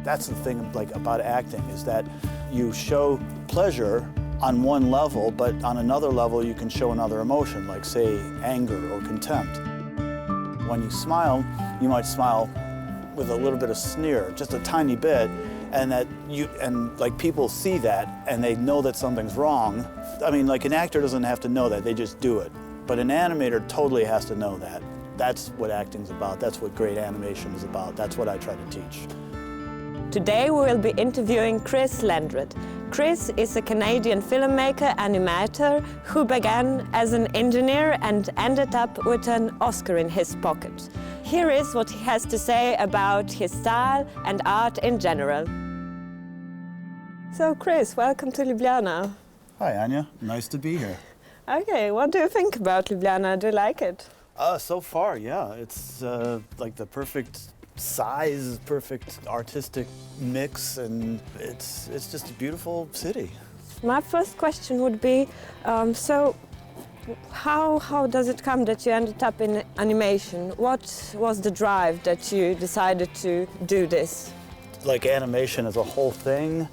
That's the thing about acting, is that you show pleasure on one level, but on another level you can show another emotion, like say anger or contempt. When you smile, you might smile with a little bit of sneer, just a tiny bit, and people see that and they know that something's wrong. I mean, like an actor doesn't have to know that, they just do it. But an animator totally has to know that. That's what acting's about, that's what great animation is about, that's what I try to teach. Today we will be interviewing Chris Landreth. Chris is a Canadian filmmaker, animator, who began as an engineer and ended up with an Oscar in his pocket. Here is what he has to say about his style and art in general. So Chris, welcome to Ljubljana. Hi Anja, nice to be here. Okay, what do you think about Ljubljana? Do you like it? So far, yeah. It's like the perfect size, perfect artistic mix, and it's just a beautiful city. My first question would be, so how does it come that you ended up in animation? What was the drive that you decided to do this? Like animation as a whole thing,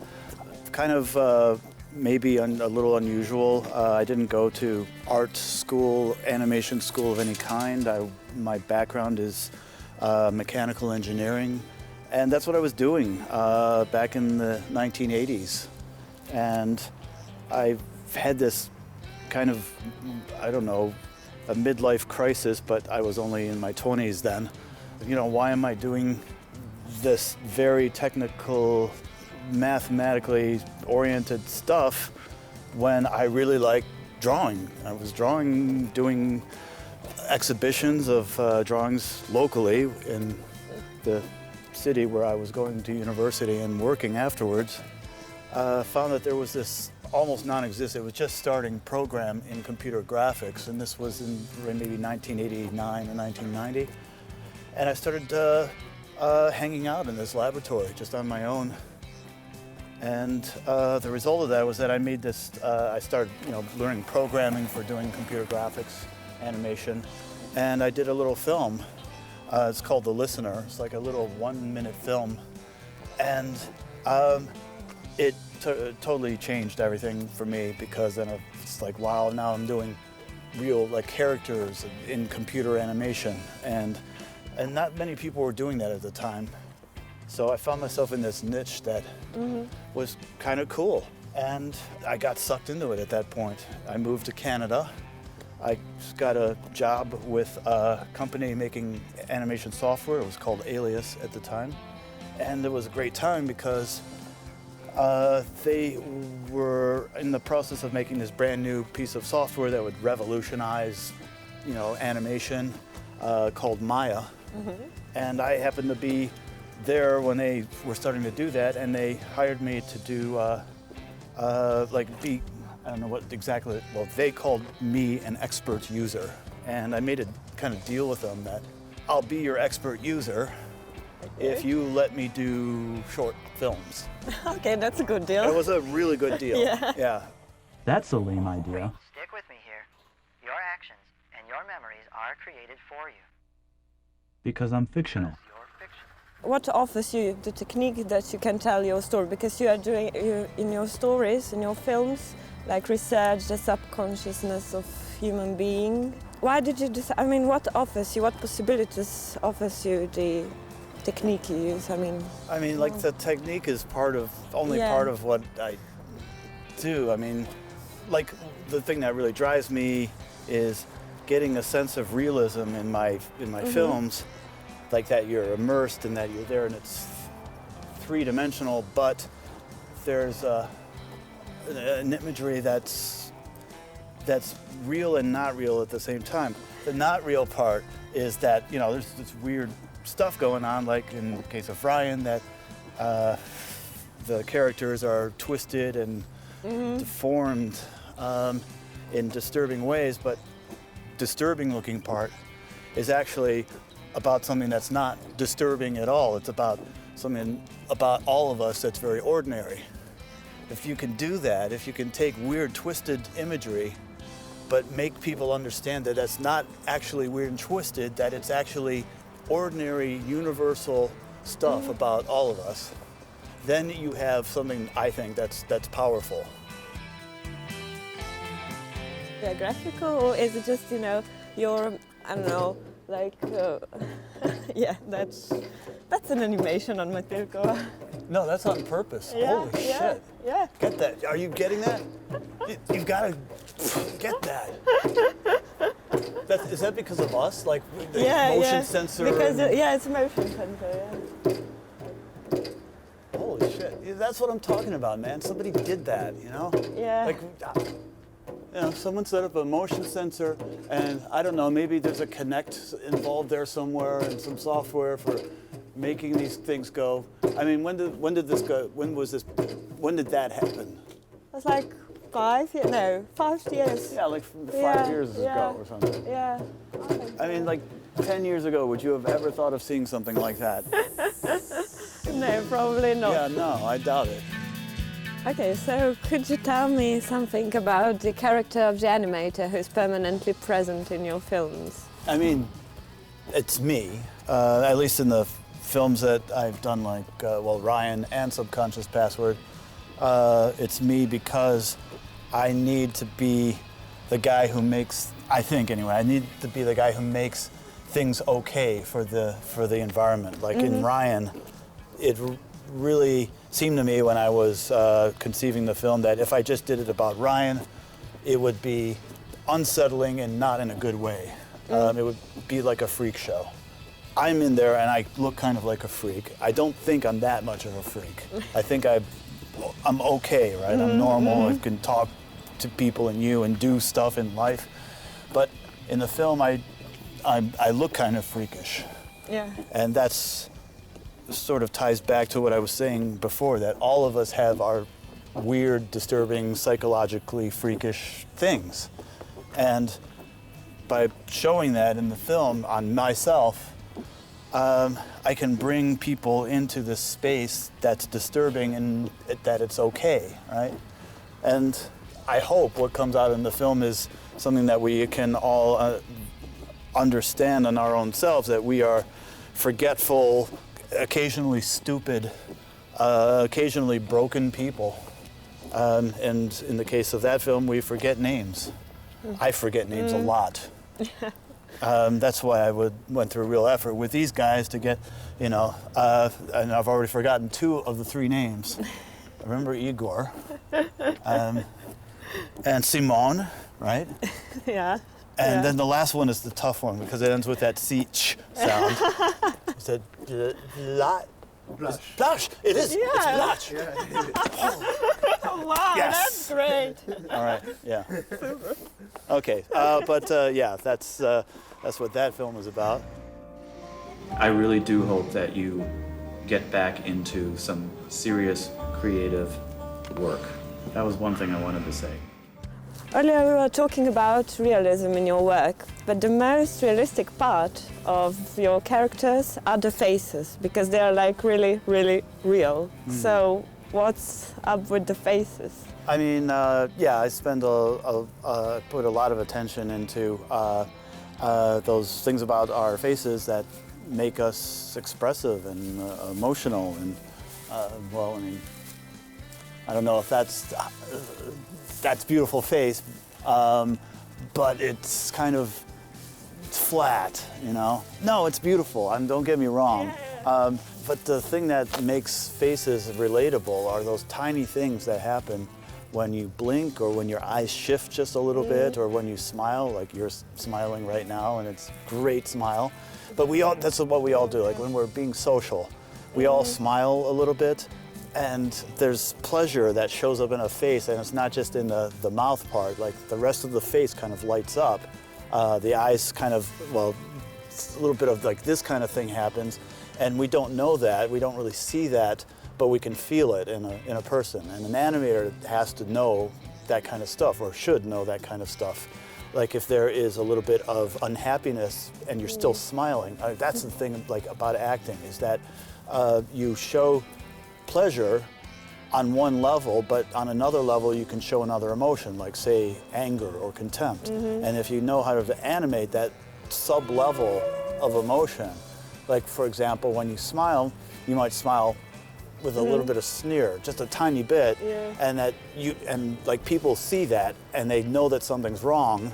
kind of maybe a little unusual. I didn't go to art school, animation school of any kind. My background is mechanical engineering, and that's what I was doing back in the 1980s. And I had this kind of, I don't know, a midlife crisis, but I was only in my 20s then. You know, why am I doing this very technical, mathematically oriented stuff when I really like drawing? I was drawing, doing exhibitions of drawings locally in the city where I was going to university and working afterwards. Found that there was this almost non-existent, it was just starting program in computer graphics, and this was in maybe 1989 or 1990. And I started hanging out in this laboratory just on my own. And the result of that was that I made this, I started learning programming for doing computer graphics, animation, and I did a little film. It's called The Listener. It's like a little 1-minute film, and it totally changed everything for me, because then it's like, wow, now I'm doing real characters in computer animation, and not many people were doing that at the time. So I found myself in this niche that was kind of cool, and I got sucked into it at that point. I moved to Canada. I got a job with a company making animation software. It was called Alias at the time. And it was a great time because they were in the process of making this brand new piece of software that would revolutionize, animation, called Maya. And I happened to be there when they were starting to do that, and they hired me to do, I don't know what exactly, well, they called me an expert user. And I made a kind of deal with them that I'll be your expert user if you let me do short films. Okay, that's a good deal. It was a really good deal. Yeah. That's a lame idea. Stick with me here. Your actions and your memories are created for you. Because I'm fictional. What offers you the technique that you can tell your story? Because you are doing, in your stories, in your films, like research the subconsciousness of human being. Why did you decide, what offers you, what possibilities offers you the technique you use? The technique is part of what I do. The thing that really drives me is getting a sense of realism in my films, like that you're immersed and that you're there and it's three-dimensional, but there's an imagery that's real and not real at the same time. The not real part is that, there's this weird stuff going on, like in the case of Ryan, that the characters are twisted and deformed in disturbing ways, but disturbing looking part is actually about something that's not disturbing at all. It's about something about all of us that's very ordinary. If you can do that, if you can take weird, twisted imagery, but make people understand that that's not actually weird and twisted, that it's actually ordinary, universal stuff about all of us, then you have something, I think, that's powerful. Yeah, graphical, or is it just, you know, your, I don't know, like, yeah, that's an animation on Animateka. No, that's on purpose. Yeah, Holy yeah, shit. yeah. Get that. Are you getting that? You've got to get that. Is that because of us? Like the motion sensor? Because, it's motion sensor, yeah. Holy shit. That's what I'm talking about, man. Somebody did that, you know? Yeah. Like, you know, someone set up a motion sensor, and I don't know, maybe there's a Connect involved there somewhere and some software for making these things go. I mean, when did this go? When did that happen? It was like 5 years. Yeah, like 5 years ago or something. Yeah. I mean, like 10 years ago, would you have ever thought of seeing something like that? No, probably not. Yeah, no, I doubt it. Okay, so could you tell me something about the character of the animator who's permanently present in your films? I mean, it's me, at least in the films that I've done, like, Ryan and Subconscious Password. It's me because I need to be the guy who makes, I think anyway, I need to be the guy who makes things okay for the environment. Like in Ryan, it really seemed to me when I was conceiving the film that if I just did it about Ryan, it would be unsettling and not in a good way. It would be like a freak show. I'm in there and I look kind of like a freak. I don't think I'm that much of a freak. I think I'm okay, right? I'm normal, I can talk to people and you and do stuff in life. But in the film, I look kind of freakish. Yeah. And that's sort of ties back to what I was saying before, that all of us have our weird, disturbing, psychologically freakish things. And by showing that in the film on myself, I can bring people into this space that's disturbing and that it's okay, right? And I hope what comes out in the film is something that we can all understand in our own selves, that we are forgetful, occasionally stupid, occasionally broken people. And in the case of that film, we forget names. I forget names a lot. That's why I went through a real effort with these guys to get, you know, and I've already forgotten 2 of the 3 names. I remember Igor, and Simone, right? Yeah. And then the last one is the tough one because it ends with that ch sound. It's a blush. Blush. It is. Yeah. It's blush. Oh, wow, Yes. that's great. All right. Yeah. Okay. That's what that film is about. I really do hope that you get back into some serious creative work. That was one thing I wanted to say. Earlier we were talking about realism in your work, but the most realistic part of your characters are the faces, because they are like really, really real. So what's up with the faces? I mean, I spend put a lot of attention into those things about our faces that make us expressive and emotional. And I mean, I don't know if that's beautiful face, but it's kind of flat, you know. No, it's beautiful. Don't get me wrong. But the thing that makes faces relatable are those tiny things that happen when you blink, or when your eyes shift just a little bit, or when you smile, like you're smiling right now, and it's a great smile. But that's what we all do. Like when we're being social, we all smile a little bit, and there's pleasure that shows up in a face, and it's not just in the mouth part. Like the rest of the face kind of lights up. The eyes kind of, a little bit of like this kind of thing happens, and we don't know that, we don't really see that, but we can feel it in a person. And an animator has to know that kind of stuff, or should know that kind of stuff. Like if there is a little bit of unhappiness and you're still smiling, that's the thing like about acting, is that you show pleasure on one level, but on another level you can show another emotion, like say anger or contempt. And if you know how to animate that sub-level of emotion, like for example, when you smile, you might smile with a little bit of sneer, just a tiny bit, and that like people see that and they know that something's wrong,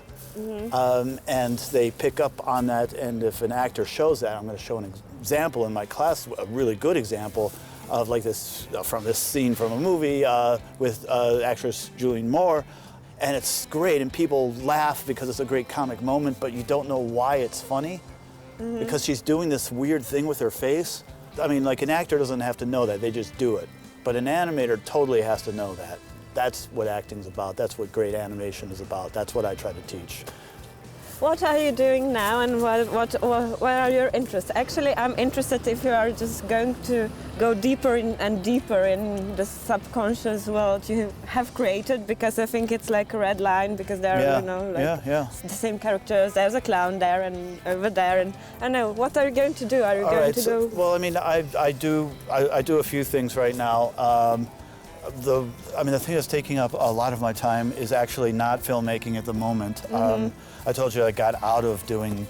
and they pick up on that. And if an actor shows that, I'm going to show an example in my class, a really good example of like this from this scene from a movie with actress Julianne Moore, and it's great, and people laugh because it's a great comic moment, but you don't know why it's funny, because she's doing this weird thing with her face. I mean, like an actor doesn't have to know that, they just do it. But an animator totally has to know that. That's what acting's about, that's what great animation is about, that's what I try to teach. What are you doing now, and what are your interests? Actually, I'm interested if you are just going to go deeper and deeper in the subconscious world you have created, because I think it's like a red line, because there are, you know, like the same characters. There's a clown there and over there, and I know. What are you going to do? Are you going to go? Well, I mean, I do a few things right now. The thing that's taking up a lot of my time is actually not filmmaking at the moment. I told you I got out of doing,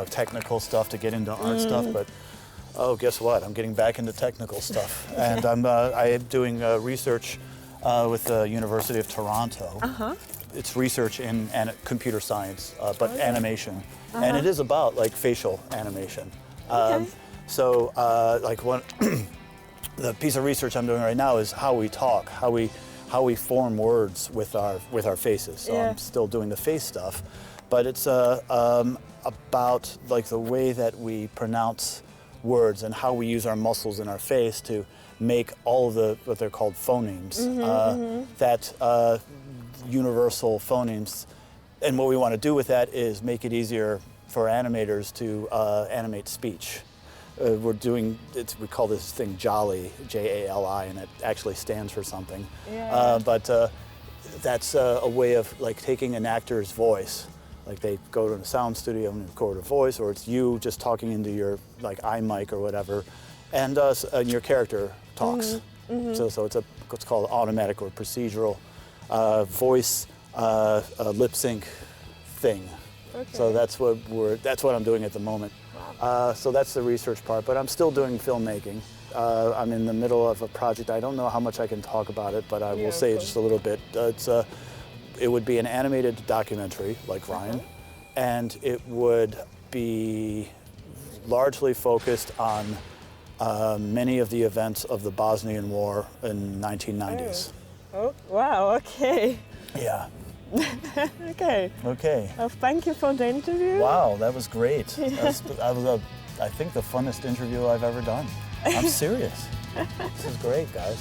technical stuff to get into art stuff, but guess what? I'm getting back into technical stuff, and I am doing research with the University of Toronto. It's research in computer science, but animation, and it is about like facial animation. So like one. The piece of research I'm doing right now is how we talk, how we form words with our faces. So I'm still doing the face stuff, but it's about like the way that we pronounce words and how we use our muscles in our face to make all of what they're called phonemes, that universal phonemes. And what we want to do with that is make it easier for animators to animate speech. We call this thing Jolly, J-A-L-I, and it actually stands for something. But that's a way of like taking an actor's voice. Like they go to a sound studio and record a voice, or it's you just talking into your like iMic or whatever, and your character talks. So it's what's called automatic or procedural voice lip sync thing. So that's what I'm doing at the moment. So that's the research part, but I'm still doing filmmaking. I'm in the middle of a project. I don't know how much I can talk about it, but I will say just a little bit. It would be an animated documentary, like Ryan, and it would be largely focused on many of the events of the Bosnian War in 1990s. Oh, wow, okay. Yeah. Okay. Well, thank you for the interview. Wow, that was great. That was I think the funnest interview I've ever done. I'm serious. This is great, guys.